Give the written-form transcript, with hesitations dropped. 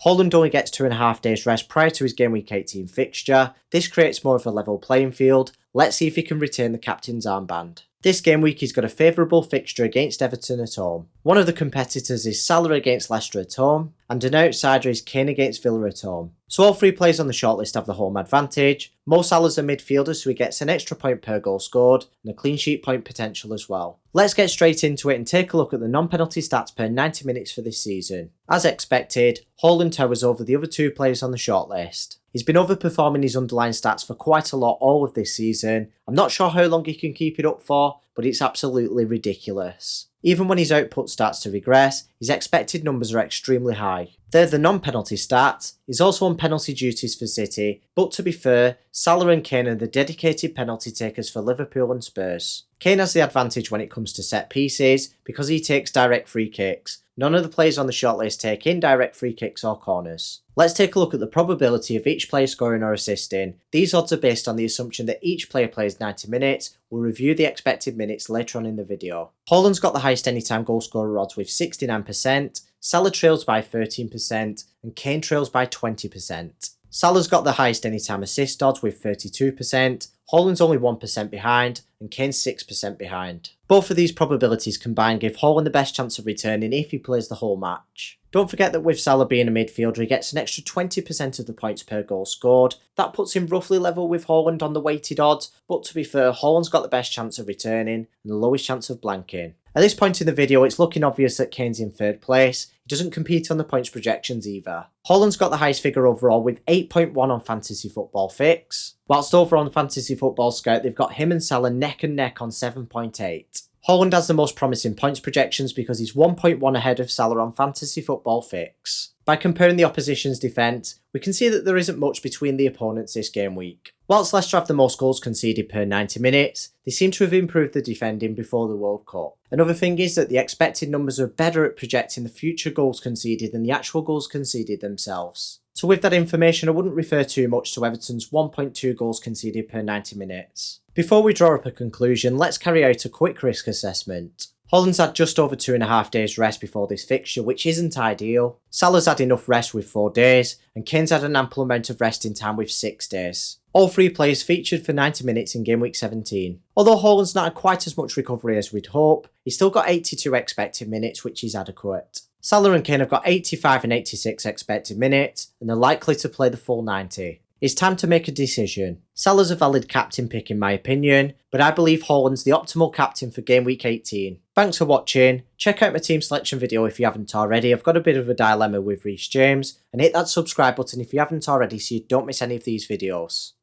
Haaland only gets 2.5 days rest prior to his Gameweek 18 fixture. This creates more of a level playing field. Let's see if he can retain the captain's armband. This game week he's got a favourable fixture against Everton at home. One of the competitors is Salah against Leicester at home, and an outsider is Kane against Villa at home. So all three players on the shortlist have the home advantage. Mo Salah's a midfielder, so he gets an extra point per goal scored and a clean sheet point potential as well. Let's get straight into it and take a look at the non-penalty stats per 90 minutes for this season. As expected, Haaland towers over the other two players on the shortlist. He's been overperforming his underlying stats for quite a lot all of this season. I'm not sure how long he can keep it up for, but it's absolutely ridiculous. Even when his output starts to regress, his expected numbers are extremely high. They're the non-penalty stats. He's also on penalty duties for City, but to be fair, Salah and Kane are the dedicated penalty takers for Liverpool and Spurs. Kane has the advantage when it comes to set pieces because he takes direct free kicks. None of the players on the shortlist take indirect free kicks or corners. Let's take a look at the probability of each player scoring or assisting. These odds are based on the assumption that each player plays 90 minutes. We'll review the expected minutes later on in the video. Haaland's got the highest anytime goal scorer odds with 69%, Salah trails by 13%, and Kane trails by 20%. Salah's got the highest anytime assist odds with 32%, Haaland's only 1% behind, and Kane's 6% behind. Both of these probabilities combined give Haaland the best chance of returning if he plays the whole match. Don't forget that with Salah being a midfielder, he gets an extra 20% of the points per goal scored. That puts him roughly level with Haaland on the weighted odds, but to be fair, Haaland's got the best chance of returning and the lowest chance of blanking. At this point in the video, it's looking obvious that Kane's in third place. He doesn't compete on the points projections either. Haaland's got the highest figure overall with 8.1 on Fantasy Football Fix. Whilst over on Fantasy Football Scout, they've got him and Salah neck and neck on 7.8. Haaland has the most promising points projections because he's 1.1 ahead of Salah on Fantasy Football Fix. By comparing the opposition's defence, we can see that there isn't much between the opponents this game week. Whilst Leicester have the most goals conceded per 90 minutes, they seem to have improved the defending before the World Cup. Another thing is that the expected numbers are better at projecting the future goals conceded than the actual goals conceded themselves. So with that information, I wouldn't refer too much to Everton's 1.2 goals conceded per 90 minutes. Before we draw up a conclusion, let's carry out a quick risk assessment. Haaland's had just over 2.5 days rest before this fixture, which isn't ideal. Salah's had enough rest with 4 days, and Kane's had an ample amount of resting time with 6 days. All three players featured for 90 minutes in Gameweek 17. Although Haaland's not had quite as much recovery as we'd hope, he's still got 82 expected minutes, which is adequate. Salah and Kane have got 85 and 86 expected minutes, and they're likely to play the full 90. It's time to make a decision. Salah's a valid captain pick in my opinion, but I believe Haaland's the optimal captain for Gameweek 18. Thanks for watching. Check out my team selection video if you haven't already. I've got a bit of a dilemma with Reece James, and hit that subscribe button if you haven't already so you don't miss any of these videos.